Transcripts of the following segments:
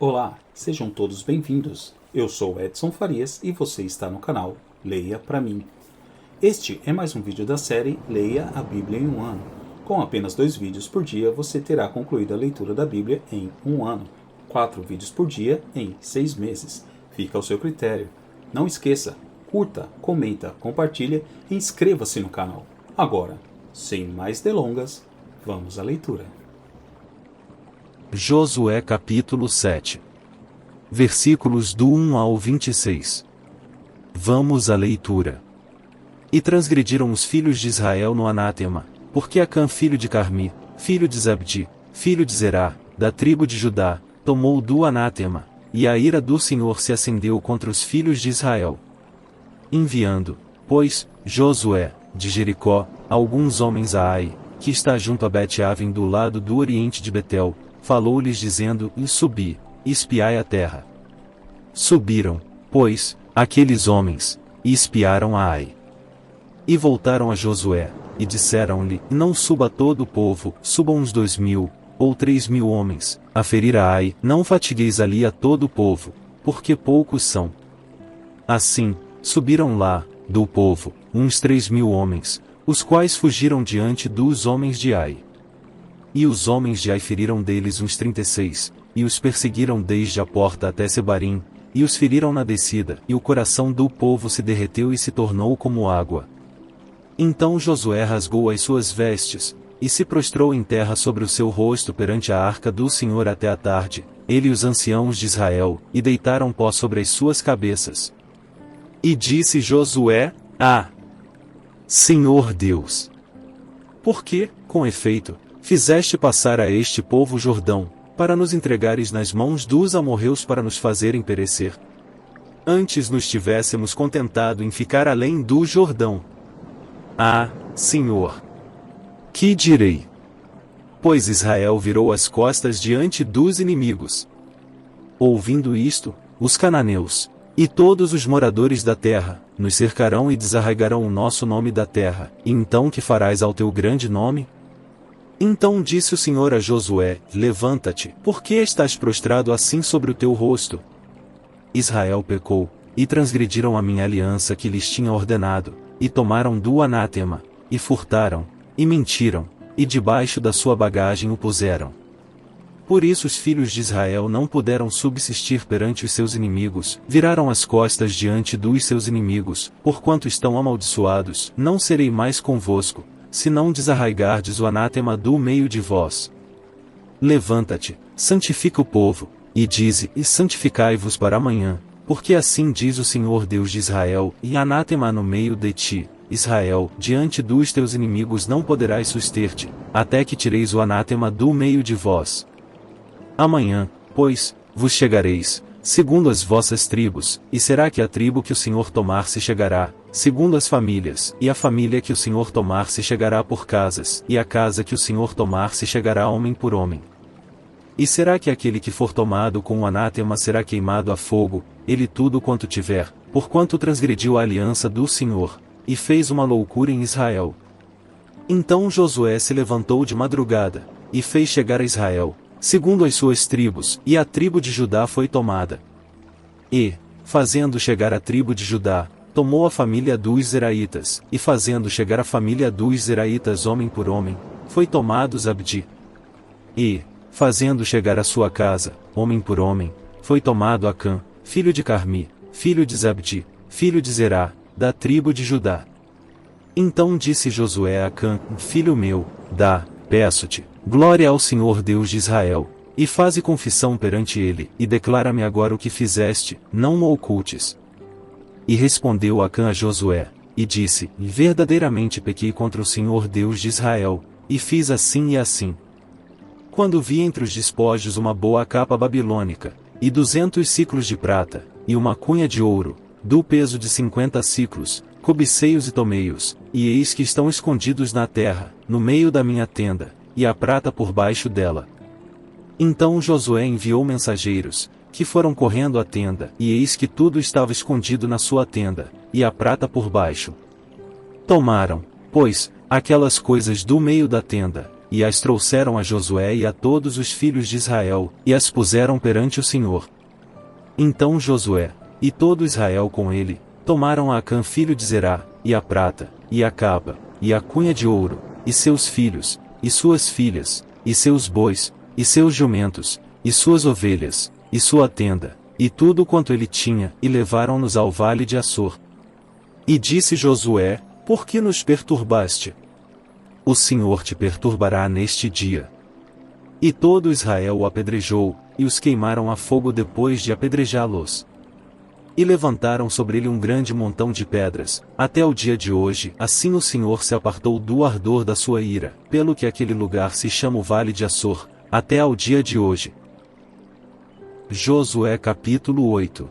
Olá, sejam todos bem-vindos. Eu sou Edson Farias e você está no canal Leia Pra Mim. Este é mais um vídeo da série Leia a Bíblia em um ano. Com apenas 2 vídeos por dia, você terá concluído a leitura da Bíblia em um ano. 4 vídeos por dia em 6 meses. Fica ao seu critério. Não esqueça, curta, comenta, compartilha e inscreva-se no canal. Agora, sem mais delongas, vamos à leitura. Josué capítulo 7. Versículos do 1 ao 26. Vamos à leitura. E transgrediram os filhos de Israel no anátema, porque Acã filho de Carmi, filho de Zabdi, filho de Zerá, da tribo de Judá, tomou do anátema, e a ira do Senhor se acendeu contra os filhos de Israel. Enviando, pois, Josué, de Jericó, alguns homens a Ai, que está junto a Bet-Aven do lado do oriente de Betel, falou-lhes dizendo, subi, espiai a terra. Subiram, pois, aqueles homens, e espiaram a Ai. E voltaram a Josué, e disseram-lhe, não suba todo o povo, subam uns 2.000, ou 3.000 homens, a ferir a Ai, não fatigueis ali a todo o povo, porque poucos são. Assim, subiram lá, do povo, uns 3.000 homens, os quais fugiram diante dos homens de Ai. E os homens de Ai feriram deles uns 36, e os perseguiram desde a porta até Sebarim, e os feriram na descida, e o coração do povo se derreteu e se tornou como água. Então Josué rasgou as suas vestes, e se prostrou em terra sobre o seu rosto perante a arca do Senhor até a tarde, ele e os anciãos de Israel, e deitaram pó sobre as suas cabeças. E disse Josué, Senhor Deus, por que, com efeito, fizeste passar a este povo o Jordão, para nos entregares nas mãos dos amorreus para nos fazerem perecer? Antes nos tivéssemos contentado em ficar além do Jordão. Senhor! Que direi? Pois Israel virou as costas diante dos inimigos. Ouvindo isto, os cananeus, e todos os moradores da terra, nos cercarão e desarraigarão o nosso nome da terra, e então que farás ao teu grande nome? Então disse o Senhor a Josué, levanta-te, porque estás prostrado assim sobre o teu rosto? Israel pecou, e transgrediram a minha aliança que lhes tinha ordenado, e tomaram do anátema, e furtaram, e mentiram, e debaixo da sua bagagem o puseram. Por isso os filhos de Israel não puderam subsistir perante os seus inimigos, viraram as costas diante dos seus inimigos, porquanto estão amaldiçoados, não serei mais convosco, se não desarraigardes o anátema do meio de vós. Levanta-te, santifica o povo, e dize, e santificai-vos para amanhã, porque assim diz o Senhor Deus de Israel, e anátema no meio de ti, Israel, diante dos teus inimigos não poderás suster-te, até que tireis o anátema do meio de vós. Amanhã, pois, vos chegareis, segundo as vossas tribos, e será que a tribo que o Senhor tomar se chegará, segundo as famílias, e a família que o Senhor tomar se chegará por casas, e a casa que o Senhor tomar se chegará homem por homem. E será que aquele que for tomado com o anátema será queimado a fogo, ele tudo quanto tiver, porquanto transgrediu a aliança do Senhor, e fez uma loucura em Israel. Então Josué se levantou de madrugada, e fez chegar a Israel, segundo as suas tribos, e a tribo de Judá foi tomada. E, fazendo chegar a tribo de Judá, tomou a família dos Zeraitas, e fazendo chegar a família dos Zeraitas homem por homem, foi tomado Zabdi. E, fazendo chegar a sua casa, homem por homem, foi tomado Acã, filho de Carmi, filho de Zabdi, filho de Zerá, da tribo de Judá. Então disse Josué a Acã, filho meu, peço-te, glória ao Senhor Deus de Israel, e faze confissão perante ele, e declara-me agora o que fizeste, não o ocultes. E respondeu Acã a Josué, e disse, verdadeiramente pequei contra o Senhor Deus de Israel, e fiz assim e assim. Quando vi entre os despojos uma boa capa babilônica, e 200 siclos de prata, e uma cunha de ouro, do peso de 50 siclos, cobicei-os e tomei-os, e eis que estão escondidos na terra, no meio da minha tenda, e a prata por baixo dela. Então Josué enviou mensageiros, que foram correndo à tenda, e eis que tudo estava escondido na sua tenda, e a prata por baixo. Tomaram, pois, aquelas coisas do meio da tenda, e as trouxeram a Josué e a todos os filhos de Israel, e as puseram perante o Senhor. Então Josué, e todo Israel com ele, tomaram a Acã filho de Zerá, e a prata, e a capa, e a cunha de ouro, e seus filhos, e suas filhas, e seus bois, e seus jumentos, e suas ovelhas, e sua tenda, e tudo quanto ele tinha, e levaram-nos ao vale de Açor. E disse Josué: Por que nos perturbaste? O Senhor te perturbará neste dia. E todo Israel o apedrejou, e os queimaram a fogo depois de apedrejá-los. E levantaram sobre ele um grande montão de pedras, até o dia de hoje. Assim o Senhor se apartou do ardor da sua ira, pelo que aquele lugar se chama o Vale de Açor, até ao dia de hoje. Josué capítulo 8.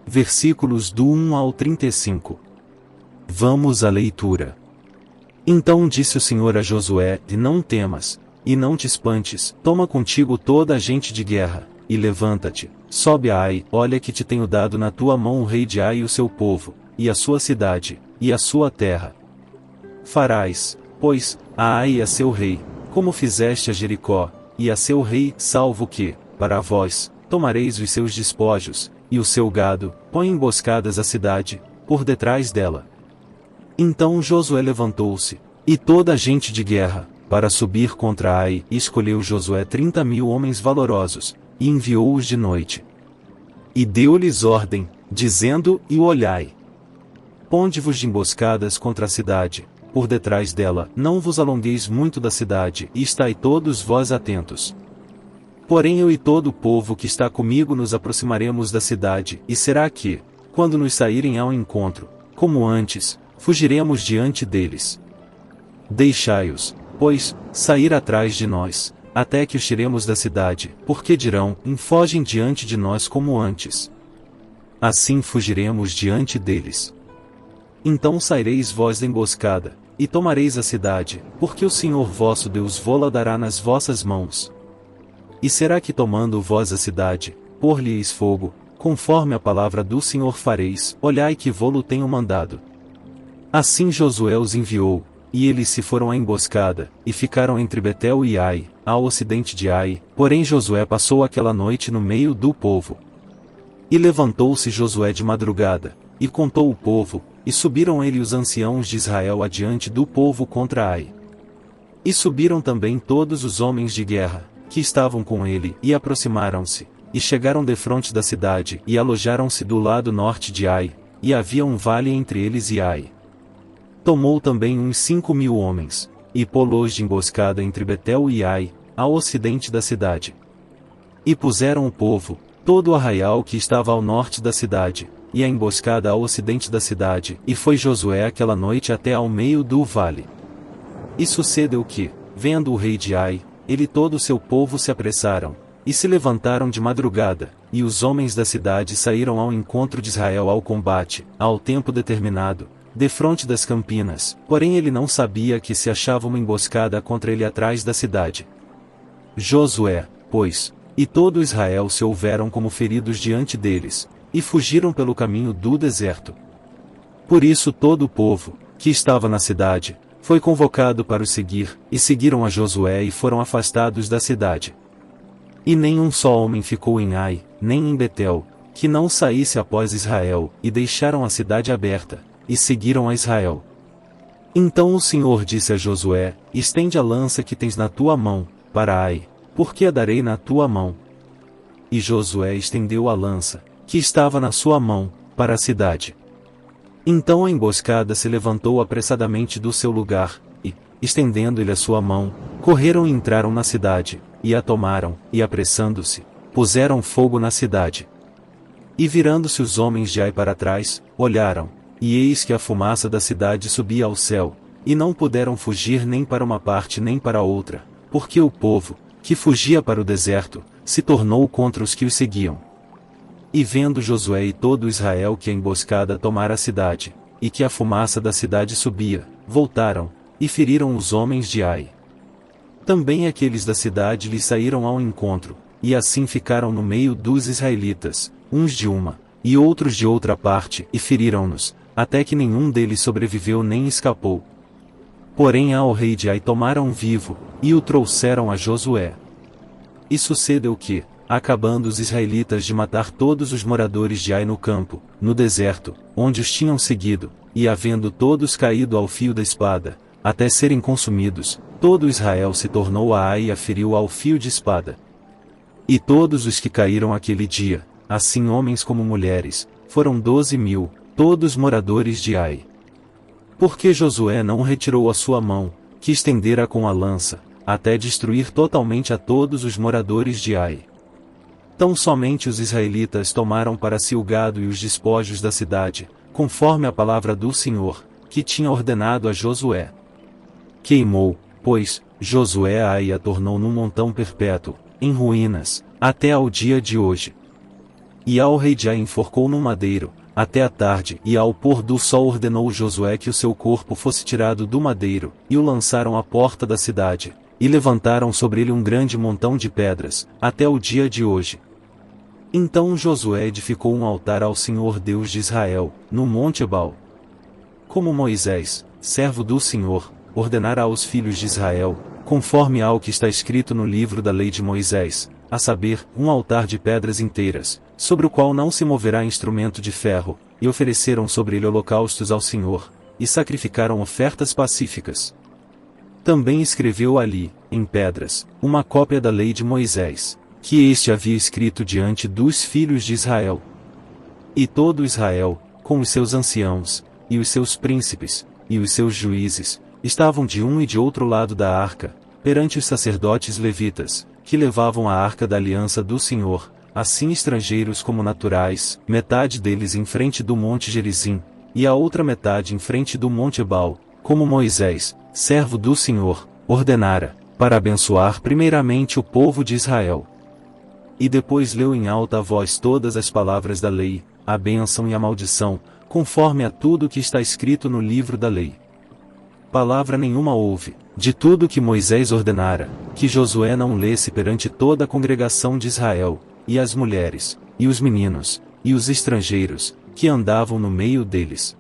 Versículos do 1 ao 35. Vamos à leitura. Então disse o Senhor a Josué: Não temas, e não te espantes, toma contigo toda a gente de guerra, e levanta-te, sobe a Ai, olha que te tenho dado na tua mão o rei de Ai e o seu povo, e a sua cidade, e a sua terra. Farás, pois, a Ai e a seu rei, como fizeste a Jericó, e a seu rei, salvo que, para vós, tomareis os seus despojos, e o seu gado, põe emboscadas a cidade, por detrás dela. Então Josué levantou-se, e toda a gente de guerra, para subir contra Ai, e escolheu Josué 30.000 homens valorosos, e enviou-os de noite. E deu-lhes ordem, dizendo: E olhai. Ponde-vos de emboscadas contra a cidade, por detrás dela, não vos alongueis muito da cidade, e estai todos vós atentos. Porém eu e todo o povo que está comigo nos aproximaremos da cidade, e será que, quando nos saírem ao encontro, como antes, fugiremos diante deles. Deixai-os, pois, sair atrás de nós, até que os tiremos da cidade, porque dirão: Fogem diante de nós como antes. Assim fugiremos diante deles. Então saireis vós da emboscada, e tomareis a cidade, porque o Senhor vosso Deus vô-la dará nas vossas mãos. E será que tomando vós a cidade, pôr-lhe-eis fogo, conforme a palavra do Senhor fareis, olhai que vô-lo tenho mandado. Assim Josué os enviou, e eles se foram à emboscada, e ficaram entre Betel e Ai, ao ocidente de Ai, porém Josué passou aquela noite no meio do povo. E levantou-se Josué de madrugada, e contou o povo, e subiram ele os anciãos de Israel adiante do povo contra Ai. E subiram também todos os homens de guerra, que estavam com ele, e aproximaram-se, e chegaram defronte da cidade, e alojaram-se do lado norte de Ai, e havia um vale entre eles e Ai. Tomou também uns 5.000 homens, e pô-los de emboscada entre Betel e Ai, ao ocidente da cidade. E puseram o povo, todo o arraial que estava ao norte da cidade, e a emboscada ao ocidente da cidade, e foi Josué aquela noite até ao meio do vale. E sucedeu que, vendo o rei de Ai, ele e todo o seu povo se apressaram, e se levantaram de madrugada, e os homens da cidade saíram ao encontro de Israel ao combate, ao tempo determinado, defronte das campinas, porém ele não sabia que se achava uma emboscada contra ele atrás da cidade. Josué, pois, e todo Israel se houveram como feridos diante deles, e fugiram pelo caminho do deserto. Por isso todo o povo, que estava na cidade, foi convocado para os seguir, e seguiram a Josué e foram afastados da cidade. E nenhum só homem ficou em Ai, nem em Betel, que não saísse após Israel, e deixaram a cidade aberta, e seguiram a Israel. Então o Senhor disse a Josué: Estende a lança que tens na tua mão, para Ai, porque a darei na tua mão. E Josué estendeu a lança, que estava na sua mão, para a cidade. Então a emboscada se levantou apressadamente do seu lugar, e, estendendo-lhe a sua mão, correram e entraram na cidade, e a tomaram, e apressando-se, puseram fogo na cidade. E virando-se os homens de Ai para trás, olharam, e eis que a fumaça da cidade subia ao céu, e não puderam fugir nem para uma parte nem para outra, porque o povo, que fugia para o deserto, se tornou contra os que os seguiam. E vendo Josué e todo Israel que a emboscada tomara a cidade, e que a fumaça da cidade subia, voltaram, e feriram os homens de Ai. Também aqueles da cidade lhes saíram ao encontro, e assim ficaram no meio dos israelitas, uns de uma, e outros de outra parte, e feriram-nos, até que nenhum deles sobreviveu nem escapou. Porém ao rei de Ai tomaram vivo, e o trouxeram a Josué. E sucedeu que, acabando os israelitas de matar todos os moradores de Ai no campo, no deserto, onde os tinham seguido, e havendo todos caído ao fio da espada, até serem consumidos, todo Israel se tornou a Ai e a feriu ao fio de espada. E todos os que caíram aquele dia, assim homens como mulheres, foram 12.000, todos moradores de Ai. Porque Josué não retirou a sua mão, que estendera com a lança, até destruir totalmente a todos os moradores de Ai. Tão somente os israelitas tomaram para si o gado e os despojos da cidade, conforme a palavra do Senhor, que tinha ordenado a Josué. Queimou, pois, Josué a Ai e a tornou num montão perpétuo, em ruínas, até ao dia de hoje. E ao rei de Ai enforcou num madeiro, até a tarde, e ao pôr do sol ordenou Josué que o seu corpo fosse tirado do madeiro, e o lançaram à porta da cidade, e levantaram sobre ele um grande montão de pedras, até o dia de hoje. Então Josué edificou um altar ao Senhor Deus de Israel, no monte Ebal. Como Moisés, servo do Senhor, ordenara aos filhos de Israel, conforme ao que está escrito no livro da lei de Moisés, a saber, um altar de pedras inteiras, sobre o qual não se moverá instrumento de ferro, e ofereceram sobre ele holocaustos ao Senhor, e sacrificaram ofertas pacíficas. Também escreveu ali, em pedras, uma cópia da lei de Moisés, que este havia escrito diante dos filhos de Israel. E todo Israel, com os seus anciãos, e os seus príncipes, e os seus juízes, estavam de um e de outro lado da arca, perante os sacerdotes levitas, que levavam a arca da aliança do Senhor, assim estrangeiros como naturais, metade deles em frente do monte Gerizim, e a outra metade em frente do monte Ebal, como Moisés, servo do Senhor, ordenara, para abençoar primeiramente o povo de Israel. E depois leu em alta voz todas as palavras da lei, a bênção e a maldição, conforme a tudo que está escrito no livro da lei. Palavra nenhuma houve, de tudo que Moisés ordenara, que Josué não lesse perante toda a congregação de Israel, e as mulheres, e os meninos, e os estrangeiros, que andavam no meio deles.